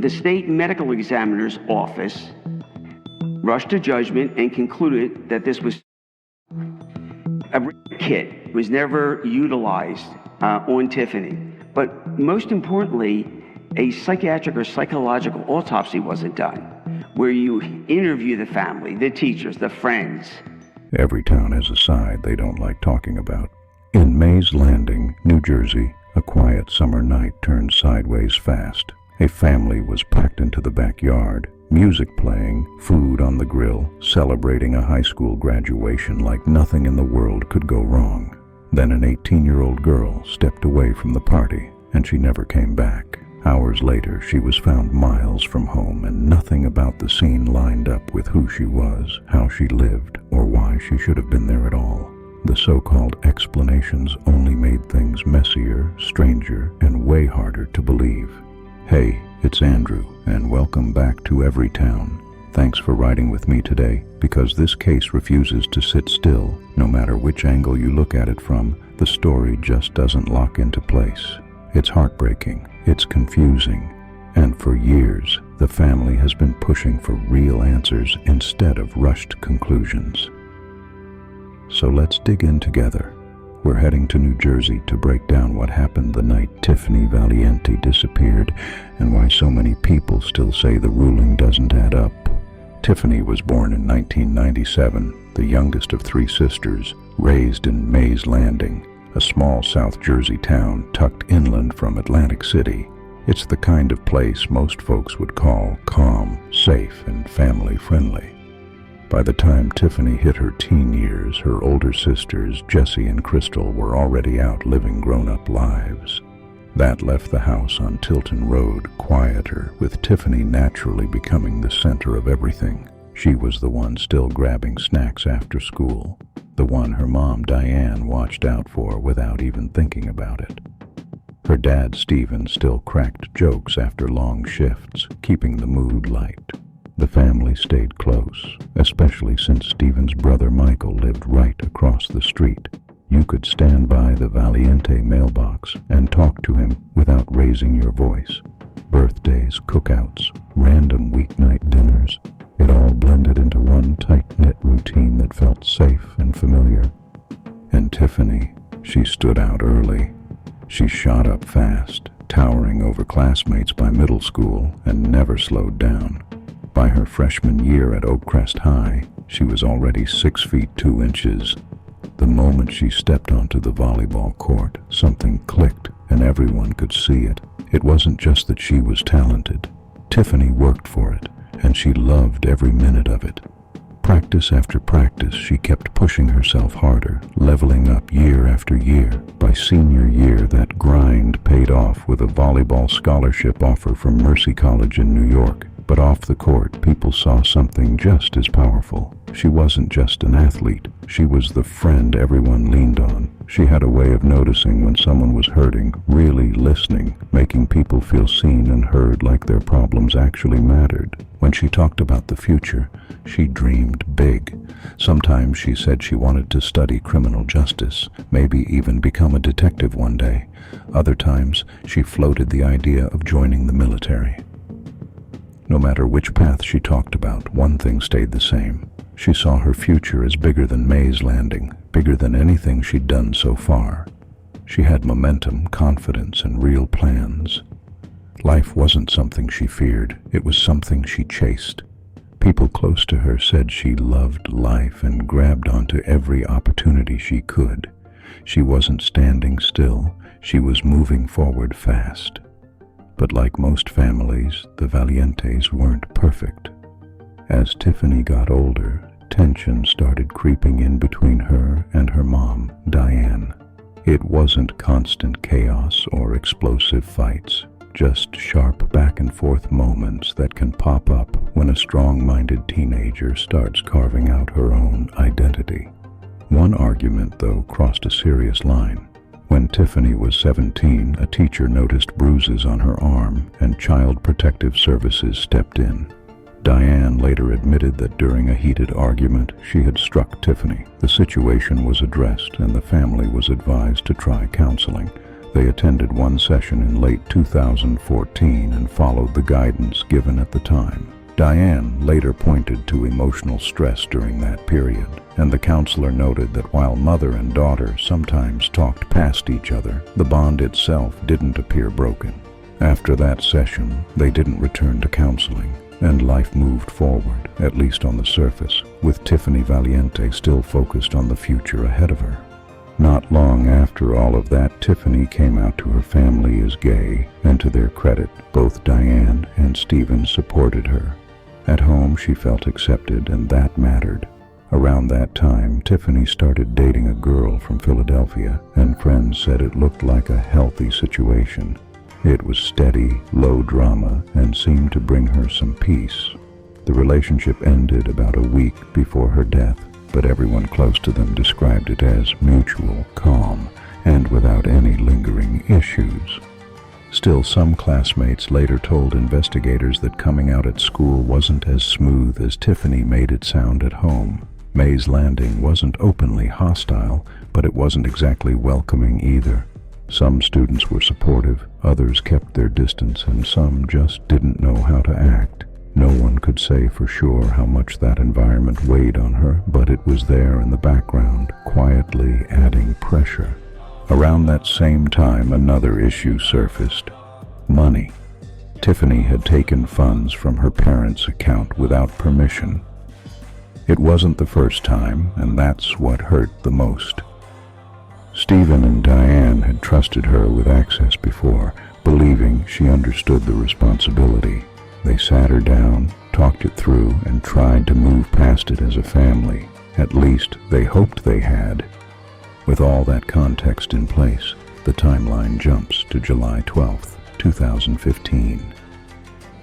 The state medical examiner's office rushed to judgment and concluded that this was a rape kit was never utilized on Tiffany. But most importantly, a psychiatric or psychological autopsy wasn't done, where you interview the family, the teachers, the friends. Every town has a side they don't like talking about. In Mays Landing, New Jersey, a quiet summer night turned sideways fast. A family was packed into the backyard, music playing, food on the grill, celebrating a high school graduation like nothing in the world could go wrong. Then an 18-year-old girl stepped away from the party, and she never came back. Hours later, she was found miles from home, and nothing about the scene lined up with who she was, how she lived, or why she should have been there at all. The so-called explanations only made things messier, stranger, and way harder to believe. Hey, it's Andrew, and welcome back to Every Town. Thanks for riding with me today, because this case refuses to sit still. No matter which angle you look at it from, the story just doesn't lock into place. It's heartbreaking, it's confusing, and for years, the family has been pushing for real answers instead of rushed conclusions. So let's dig in together. We're heading to New Jersey to break down what happened the night Tiffany Valiente disappeared and why so many people still say the ruling doesn't add up. Tiffany was born in 1997, the youngest of three sisters, raised in Mays Landing, a small South Jersey town tucked inland from Atlantic City. It's the kind of place most folks would call calm, safe, and family-friendly. By the time Tiffany hit her teen years, her older sisters, Jessie and Crystal, were already out living grown-up lives. That left the house on Tilton Road quieter, with Tiffany naturally becoming the center of everything. She was the one still grabbing snacks after school, the one her mom, Diane, watched out for without even thinking about it. Her dad, Stephen, still cracked jokes after long shifts, keeping the mood light. The family stayed close, especially since Stephen's brother Michael lived right across the street. You could stand by the Valiente mailbox and talk to him without raising your voice. Birthdays, cookouts, random weeknight dinners, it all blended into one tight-knit routine that felt safe and familiar. And Tiffany, she stood out early. She shot up fast, towering over classmates by middle school, and never slowed down. By her freshman year at Oakcrest High, she was already 6 feet 2 inches. The moment she stepped onto the volleyball court, something clicked, and everyone could see it. It wasn't just that she was talented. Tiffany worked for it, and she loved every minute of it. Practice after practice, she kept pushing herself harder, leveling up year after year. By senior year, that grind paid off with a volleyball scholarship offer from Mercy College in New York. But off the court, people saw something just as powerful. She wasn't just an athlete. She was the friend everyone leaned on. She had a way of noticing when someone was hurting, really listening, making people feel seen and heard like their problems actually mattered. When she talked about the future, she dreamed big. Sometimes she said she wanted to study criminal justice, maybe even become a detective one day. Other times, she floated the idea of joining the military. No matter which path she talked about, one thing stayed the same. She saw her future as bigger than Mays Landing, bigger than anything she'd done so far. She had momentum, confidence, and real plans. Life wasn't something she feared, it was something she chased. People close to her said she loved life and grabbed onto every opportunity she could. She wasn't standing still, she was moving forward fast. But like most families, the Valientes weren't perfect. As Tiffany got older, tension started creeping in between her and her mom, Diane. It wasn't constant chaos or explosive fights, just sharp back-and-forth moments that can pop up when a strong-minded teenager starts carving out her own identity. One argument, though, crossed a serious line. When Tiffany was 17, a teacher noticed bruises on her arm, and Child Protective Services stepped in. Diane later admitted that during a heated argument, she had struck Tiffany. The situation was addressed, and the family was advised to try counseling. They attended one session in late 2014 and followed the guidance given at the time. Diane later pointed to emotional stress during that period, and the counselor noted that while mother and daughter sometimes talked past each other, the bond itself didn't appear broken. After that session, they didn't return to counseling, and life moved forward, at least on the surface, with Tiffany Valiente still focused on the future ahead of her. Not long after all of that, Tiffany came out to her family as gay, and to their credit, both Diane and Stephen supported her. At home, she felt accepted, and that mattered. Around that time, Tiffany started dating a girl from Philadelphia, and friends said it looked like a healthy situation. It was steady, low drama, and seemed to bring her some peace. The relationship ended about a week before her death, but everyone close to them described it as mutual, calm, and without any lingering issues. Still, some classmates later told investigators that coming out at school wasn't as smooth as Tiffany made it sound at home. Mays Landing wasn't openly hostile, but it wasn't exactly welcoming either. Some students were supportive, others kept their distance, and some just didn't know how to act. No one could say for sure how much that environment weighed on her, but it was there in the background, quietly adding pressure. Around that same time, another issue surfaced: money. Tiffany had taken funds from her parents' account without permission. It wasn't the first time, and that's what hurt the most. Stephen and Diane had trusted her with access before, believing she understood the responsibility. They sat her down, talked it through, and tried to move past it as a family. At least, they hoped they had. With all that context in place, the timeline jumps to July 12th, 2015.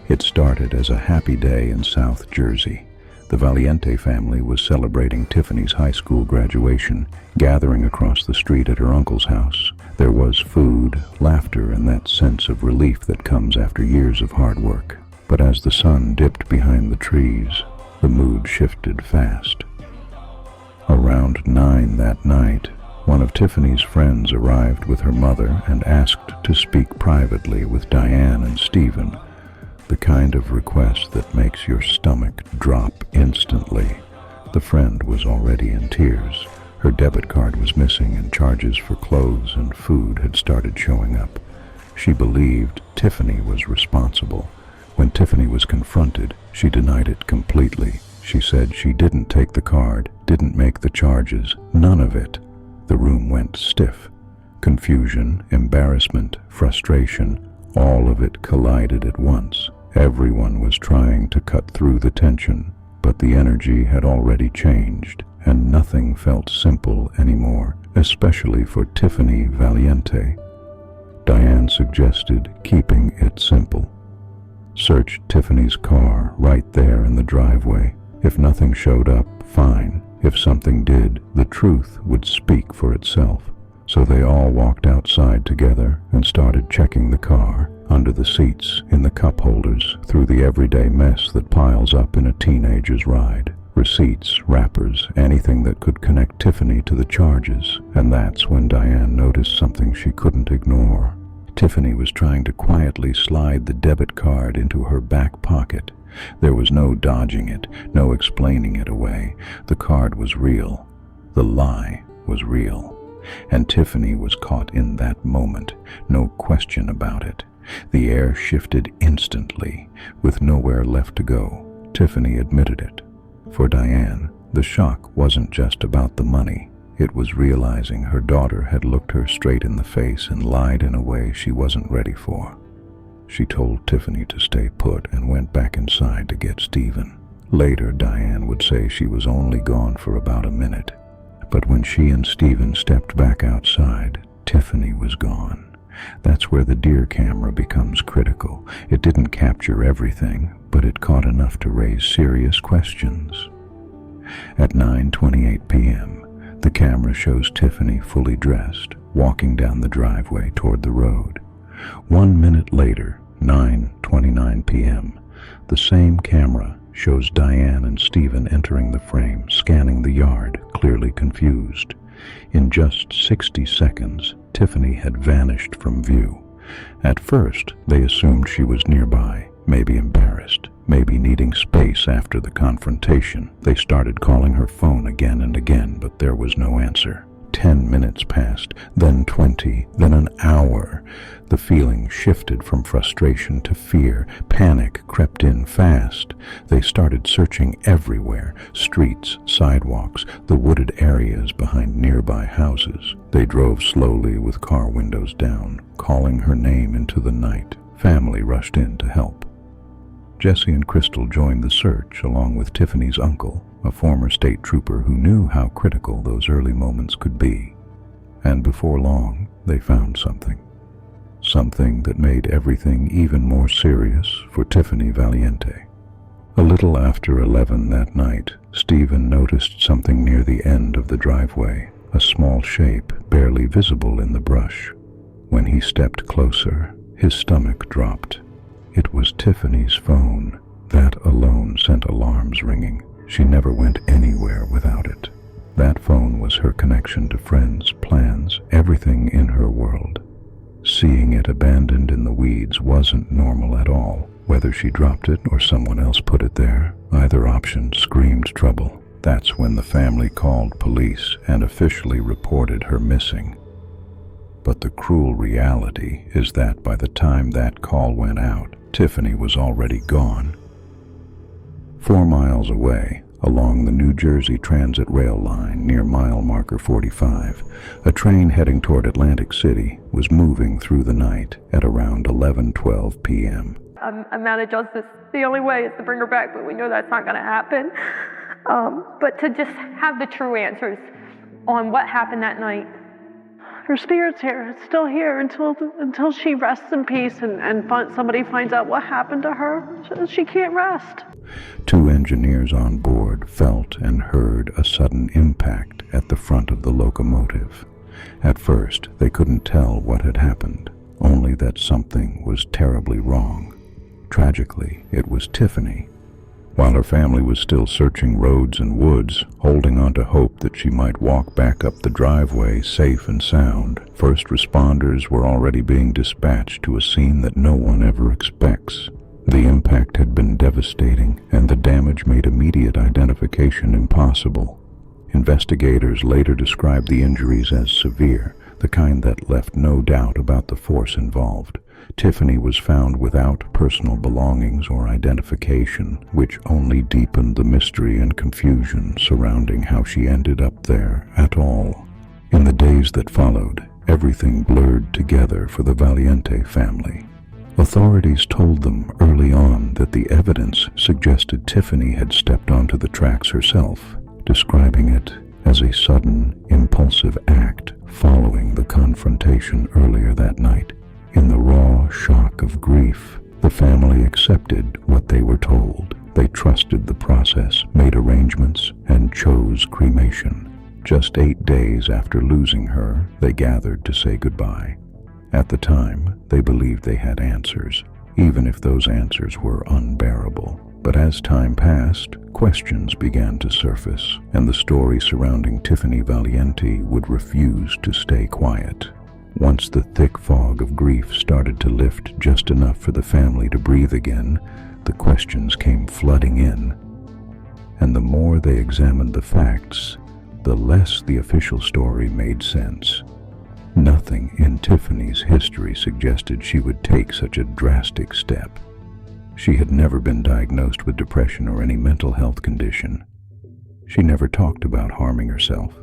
It started as a happy day in South Jersey. The Valiente family was celebrating Tiffany's high school graduation, gathering across the street at her uncle's house. There was food, laughter, and that sense of relief that comes after years of hard work. But as the sun dipped behind the trees, the mood shifted fast. Around 9 that night, one of Tiffany's friends arrived with her mother and asked to speak privately with Diane and Stephen, the kind of request that makes your stomach drop instantly. The friend was already in tears. Her debit card was missing, and charges for clothes and food had started showing up. She believed Tiffany was responsible. When Tiffany was confronted, she denied it completely. She said she didn't take the card, didn't make the charges, none of it. The room went stiff. Confusion, embarrassment, frustration, all of it collided at once. Everyone was trying to cut through the tension, but the energy had already changed, and nothing felt simple anymore, especially for Tiffany Valiente. Diane suggested keeping it simple. Search Tiffany's car right there in the driveway. If nothing showed up, fine. If something did, the truth would speak for itself. So they all walked outside together and started checking the car, under the seats, in the cup holders, through the everyday mess that piles up in a teenager's ride. Receipts, wrappers, anything that could connect Tiffany to the charges. And that's when Diane noticed something she couldn't ignore. Tiffany was trying to quietly slide the debit card into her back pocket. There was no dodging it, no explaining it away. The card was real. The lie was real. And Tiffany was caught in that moment, no question about it. The air shifted instantly, with nowhere left to go. Tiffany admitted it. For Diane, the shock wasn't just about the money. It was realizing her daughter had looked her straight in the face and lied in a way she wasn't ready for. She told Tiffany to stay put and went back inside to get Stephen. Later, Diane would say she was only gone for about a minute. But when she and Stephen stepped back outside, Tiffany was gone. That's where the deer camera becomes critical. It didn't capture everything, but it caught enough to raise serious questions. At 9:28 p.m., the camera shows Tiffany fully dressed, walking down the driveway toward the road. 1 minute later, 9:29 p.m., the same camera shows Diane and Stephen entering the frame, scanning the yard, clearly confused. In just 60 seconds, Tiffany had vanished from view. At first, they assumed she was nearby, maybe embarrassed, maybe needing space after the confrontation. They started calling her phone again and again, but there was no answer. 10 minutes passed, then 20, then an hour. The feeling shifted from frustration to fear. Panic crept in fast. They started searching everywhere: streets, sidewalks, the wooded areas behind nearby houses. They drove slowly with car windows down, calling her name into the night. Family rushed in to help. Jesse and Crystal joined the search along with Tiffany's uncle, a former state trooper who knew how critical those early moments could be. And before long, they found something. Something that made everything even more serious for Tiffany Valiente. A little after 11 that night, Stephen noticed something near the end of the driveway, a small shape barely visible in the brush. When he stepped closer, his stomach dropped. It was Tiffany's phone. That alone sent alarms ringing. She never went anywhere without it. That phone was her connection to friends, plans, everything in her world. Seeing it abandoned in the weeds wasn't normal at all. Whether she dropped it or someone else put it there, either option screamed trouble. That's when the family called police and officially reported her missing. But the cruel reality is that by the time that call went out, Tiffany was already gone. 4 miles away, along the New Jersey Transit rail line near mile marker 45, a train heading toward Atlantic City was moving through the night at around 11:12 p.m. I'm mad at justice. The only way is to bring her back, but we know that's not going to happen. But to just have the true answers on what happened that night. Her spirit's here. It's still here until she rests in peace and somebody finds out what happened to her. She can't rest. 2 engineers on board felt and heard a sudden impact at the front of the locomotive. At first, they couldn't tell what had happened, only that something was terribly wrong. Tragically, it was Tiffany. While her family was still searching roads and woods, holding on to hope that she might walk back up the driveway safe and sound, first responders were already being dispatched to a scene that no one ever expects. The impact had been devastating, and the damage made immediate identification impossible. Investigators later described the injuries as severe, the kind that left no doubt about the force involved. Tiffany was found without personal belongings or identification, which only deepened the mystery and confusion surrounding how she ended up there at all. In the days that followed, everything blurred together for the Valiente family. Authorities told them early on that the evidence suggested Tiffany had stepped onto the tracks herself, describing it as a sudden, impulsive act following the confrontation earlier that night. In the raw shock of grief, the family accepted what they were told. They trusted the process, made arrangements, and chose cremation. Just 8 days after losing her, they gathered to say goodbye. At the time, they believed they had answers, even if those answers were unbearable. But as time passed, questions began to surface, and the story surrounding Tiffany Valiente would refuse to stay quiet. Once the thick fog of grief started to lift just enough for the family to breathe again, the questions came flooding in. And the more they examined the facts, the less the official story made sense. Nothing in Tiffany's history suggested she would take such a drastic step. She had never been diagnosed with depression or any mental health condition. She never talked about harming herself.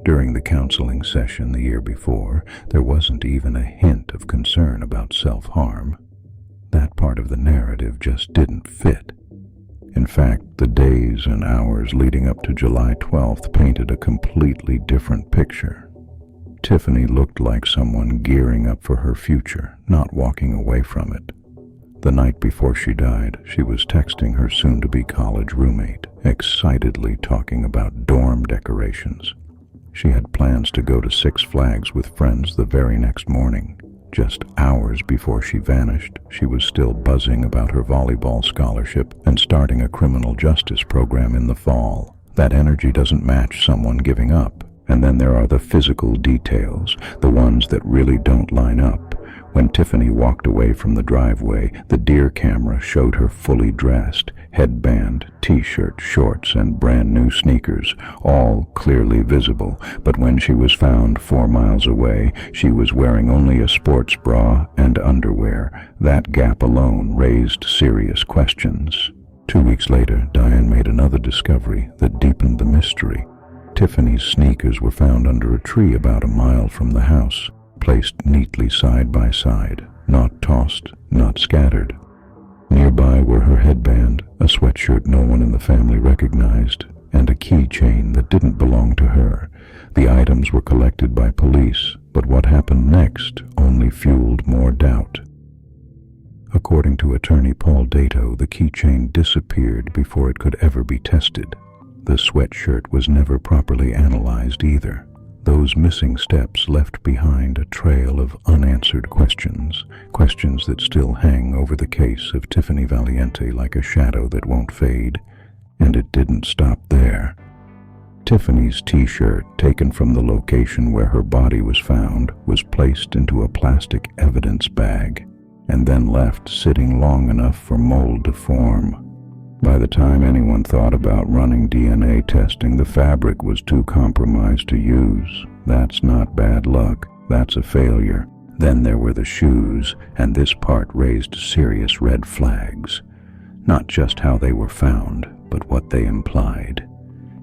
During the counseling session the year before, there wasn't even a hint of concern about self-harm. That part of the narrative just didn't fit. In fact, the days and hours leading up to July 12th painted a completely different picture. Tiffany looked like someone gearing up for her future, not walking away from it. The night before she died, she was texting her soon-to-be college roommate, excitedly talking about dorm decorations. She had plans to go to Six Flags with friends the very next morning. Just hours before she vanished, she was still buzzing about her volleyball scholarship and starting a criminal justice program in the fall. That energy doesn't match someone giving up. And then there are the physical details, the ones that really don't line up. When Tiffany walked away from the driveway, the deer camera showed her fully dressed, headband, t-shirt, shorts, and brand new sneakers, all clearly visible. But when she was found 4 miles away, she was wearing only a sports bra and underwear. That gap alone raised serious questions. 2 weeks later, Diane made another discovery that deepened the mystery. Tiffany's sneakers were found under a tree about a mile from the house, placed neatly side by side, not tossed, not scattered. Nearby were her headband, a sweatshirt no one in the family recognized, and a keychain that didn't belong to her. The items were collected by police, but what happened next only fueled more doubt. According to attorney Paul Dato, the keychain disappeared before it could ever be tested. The sweatshirt was never properly analyzed either. Those missing steps left behind a trail of unanswered questions, questions that still hang over the case of Tiffany Valiente like a shadow that won't fade. And it didn't stop there. Tiffany's t-shirt, taken from the location where her body was found, was placed into a plastic evidence bag, and then left sitting long enough for mold to form. By the time anyone thought about running DNA testing, the fabric was too compromised to use. That's not bad luck, that's a failure. Then there were the shoes, and this part raised serious red flags. Not just how they were found, but what they implied.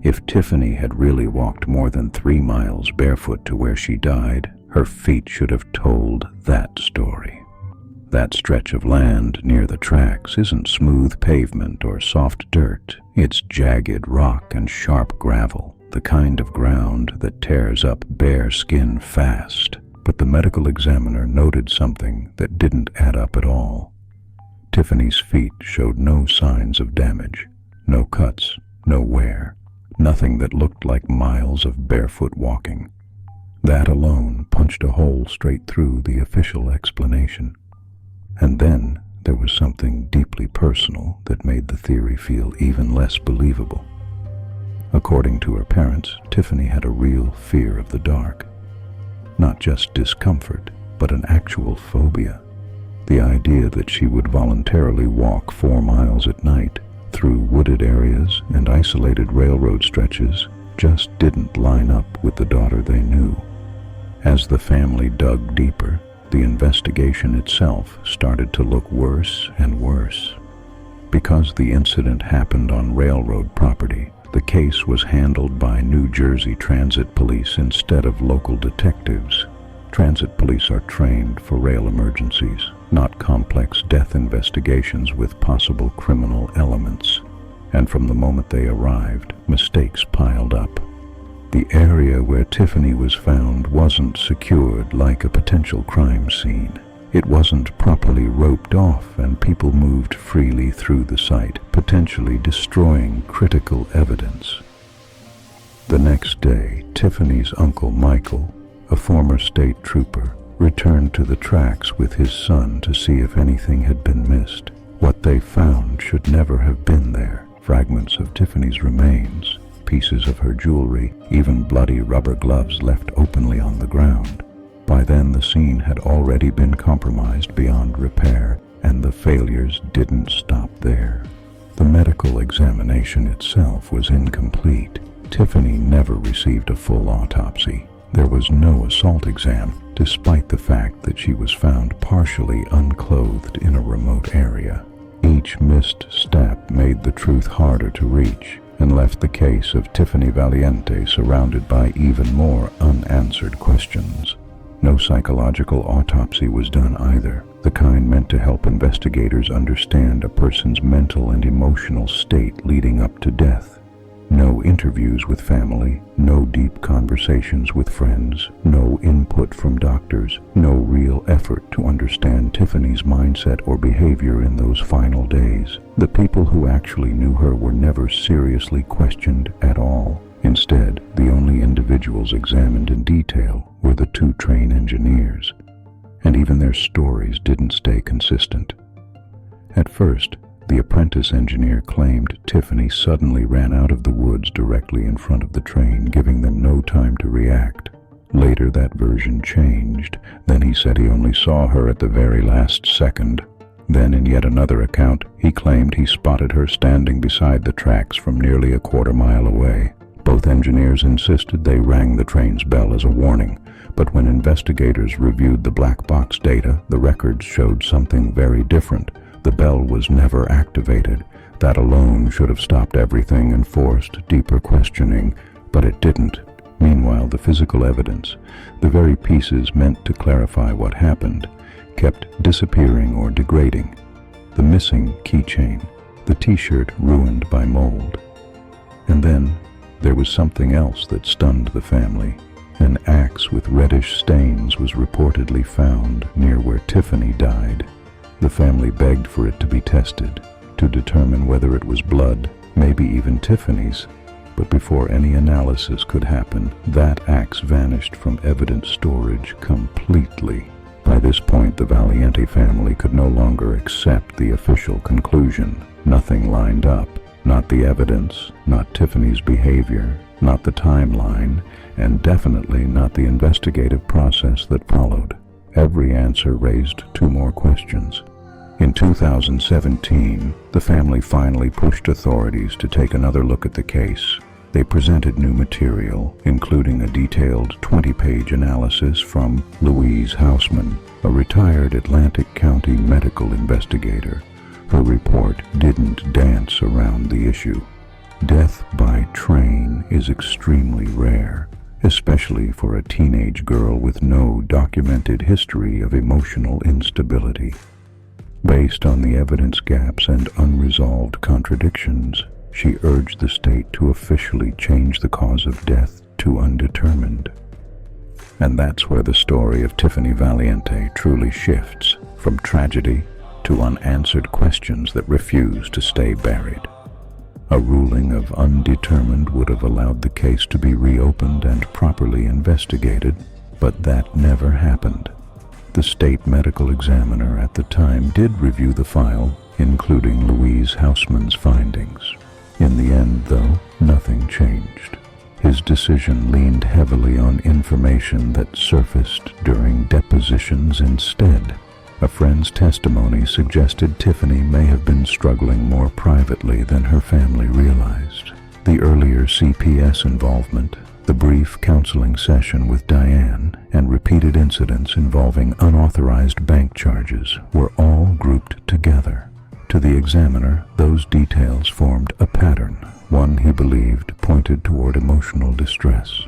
If Tiffany had really walked more than 3 miles barefoot to where she died, her feet should have told that story. That stretch of land near the tracks isn't smooth pavement or soft dirt. It's jagged rock and sharp gravel, the kind of ground that tears up bare skin fast. But the medical examiner noted something that didn't add up at all. Tiffany's feet showed no signs of damage, no cuts, no wear, nothing that looked like miles of barefoot walking. That alone punched a hole straight through the official explanation. And then there was something deeply personal that made the theory feel even less believable. According to her parents, Tiffany had a real fear of the dark. Not just discomfort, but an actual phobia. The idea that she would voluntarily walk 4 miles at night through wooded areas and isolated railroad stretches just didn't line up with the daughter they knew. As the family dug deeper, the investigation itself started to look worse and worse. Because the incident happened on railroad property, the case was handled by New Jersey Transit Police instead of local detectives. Transit police are trained for rail emergencies, not complex death investigations with possible criminal elements. And from the moment they arrived, mistakes piled up. The area where Tiffany was found wasn't secured like a potential crime scene. It wasn't properly roped off, and people moved freely through the site, potentially destroying critical evidence. The next day, Tiffany's uncle Michael, a former state trooper, returned to the tracks with his son to see if anything had been missed. What they found should never have been there. Fragments of Tiffany's remains, pieces of her jewelry, even bloody rubber gloves left openly on the ground. By then the scene had already been compromised beyond repair, and the failures didn't stop there. The medical examination itself was incomplete. Tiffany never received a full autopsy. There was no assault exam, despite the fact that she was found partially unclothed in a remote area. Each missed step made the truth harder to reach, and left the case of Tiffany Valiente surrounded by even more unanswered questions. No psychological autopsy was done either, the kind meant to help investigators understand a person's mental and emotional state leading up to death. No interviews with family, no deep conversations with friends, no input from doctors, no real effort to understand Tiffany's mindset or behavior in those final days. The people who actually knew her were never seriously questioned at all. Instead, the only individuals examined in detail were the 2 train engineers, and even their stories didn't stay consistent. At first, The apprentice engineer claimed Tiffany suddenly ran out of the woods directly in front of the train, giving them no time to react. Later, that version changed. Then he said he only saw her at the very last second. Then, in yet another account, he claimed he spotted her standing beside the tracks from nearly a quarter mile away. Both engineers insisted they rang the train's bell as a warning, but when investigators reviewed the black box data, the records showed something very different. The bell was never activated. That alone should have stopped everything and forced deeper questioning, but it didn't. Meanwhile, the physical evidence, the very pieces meant to clarify what happened, kept disappearing or degrading. The missing keychain, the t-shirt ruined by mold. And then there was something else that stunned the family. An axe with reddish stains was reportedly found near where Tiffany died. The family begged for it to be tested, to determine whether it was blood, maybe even Tiffany's. But before any analysis could happen, that axe vanished from evidence storage completely. By this point, the Valiente family could no longer accept the official conclusion. Nothing lined up. Not the evidence, not Tiffany's behavior, not the timeline, and definitely not the investigative process that followed. Every answer raised two more questions. In 2017, the family finally pushed authorities to take another look at the case. They presented new material, including a detailed 20-page analysis from Louise Hausman, a retired Atlantic County medical investigator. Her report didn't dance around the issue. Death by train is extremely rare, especially for a teenage girl with no documented history of emotional instability. Based on the evidence gaps and unresolved contradictions, she urged the state to officially change the cause of death to undetermined. And that's where the story of Tiffany Valiente truly shifts, from tragedy to unanswered questions that refuse to stay buried. A ruling of undetermined would have allowed the case to be reopened and properly investigated, but that never happened. The state medical examiner at the time did review the file, including Louise Hausman's findings. In the end, though, nothing changed. His decision leaned heavily on information that surfaced during depositions instead. A friend's testimony suggested Tiffany may have been struggling more privately than her family realized. The earlier CPS involvement, the brief counseling session with Diane, and repeated incidents involving unauthorized bank charges were all grouped together. To the examiner, those details formed a pattern, one he believed pointed toward emotional distress.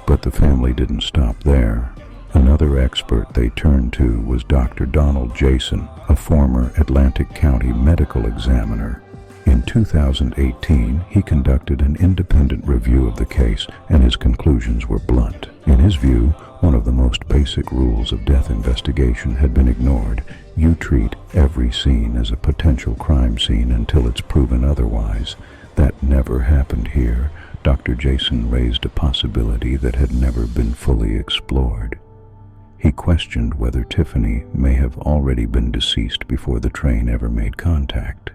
But the family didn't stop there. Another expert they turned to was Dr. Donald Jason, a former Atlantic County medical examiner. In 2018, he conducted an independent review of the case, and his conclusions were blunt. In his view, one of the most basic rules of death investigation had been ignored. You treat every scene as a potential crime scene until it's proven otherwise. That never happened here. Dr. Jason raised a possibility that had never been fully explored. He questioned whether Tiffany may have already been deceased before the train ever made contact.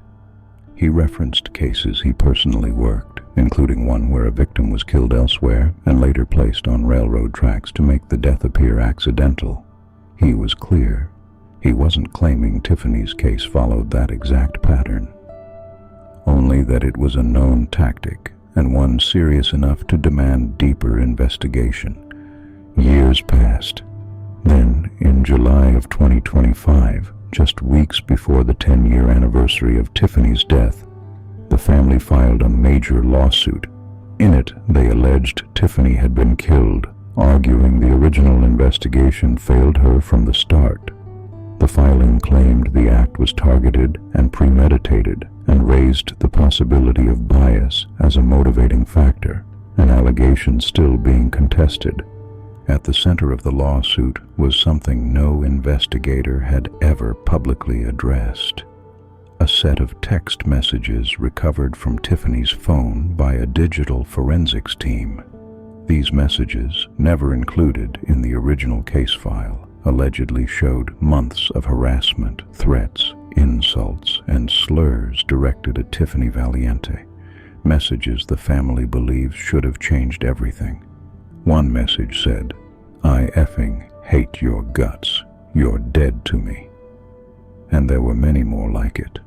He referenced cases he personally worked, including one where a victim was killed elsewhere and later placed on railroad tracks to make the death appear accidental. He was clear. He wasn't claiming Tiffany's case followed that exact pattern, only that it was a known tactic and one serious enough to demand deeper investigation. Years passed. Then, in July of 2025, just weeks before the 10-year anniversary of Tiffany's death, the family filed a major lawsuit. In it, they alleged Tiffany had been killed, arguing the original investigation failed her from the start. The filing claimed the act was targeted and premeditated and raised the possibility of bias as a motivating factor, an allegation still being contested. At the center of the lawsuit was something no investigator had ever publicly addressed: a set of text messages recovered from Tiffany's phone by a digital forensics team. These messages, never included in the original case file, allegedly showed months of harassment, threats, insults, and slurs directed at Tiffany Valiente, messages the family believes should have changed everything. One message said, "I effing hate your guts. You're dead to me." And there were many more like it.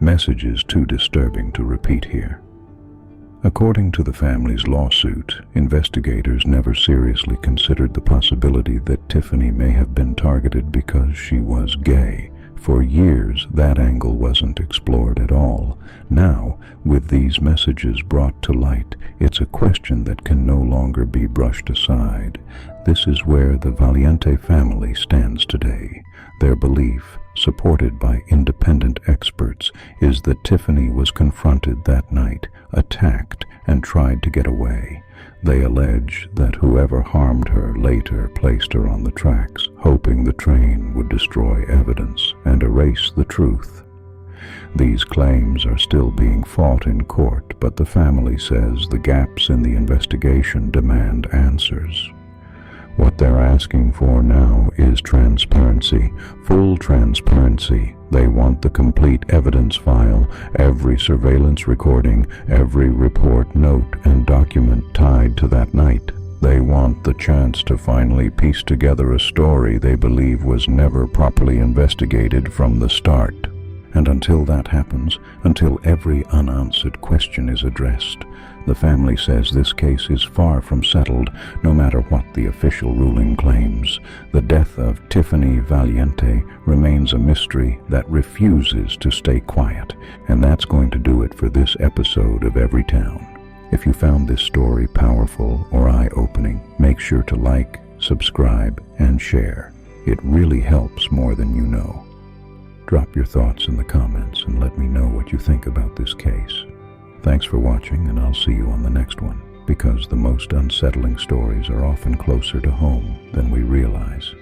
Messages too disturbing to repeat here. According to the family's lawsuit, investigators never seriously considered the possibility that Tiffany may have been targeted because she was gay. For years, that angle wasn't explored at all. Now, with these messages brought to light, it's a question that can no longer be brushed aside. This is where the Valiente family stands today. Their belief, supported by independent experts, is that Tiffany was confronted that night, attacked, and tried to get away. They allege that whoever harmed her later placed her on the tracks, hoping the train would destroy evidence and erase the truth. These claims are still being fought in court, but the family says the gaps in the investigation demand answers. What they're asking for now is transparency, full transparency. They want the complete evidence file, every surveillance recording, every report, note, and document tied to that night. They want the chance to finally piece together a story they believe was never properly investigated from the start. And until that happens, until every unanswered question is addressed, the family says this case is far from settled, no matter what the official ruling claims. The death of Tiffany Valiente remains a mystery that refuses to stay quiet. And that's going to do it for this episode of Every Town. If you found this story powerful or eye-opening, make sure to like, subscribe, and share. It really helps more than you know. Drop your thoughts in the comments and let me know what you think about this case. Thanks for watching, and I'll see you on the next one, because the most unsettling stories are often closer to home than we realize.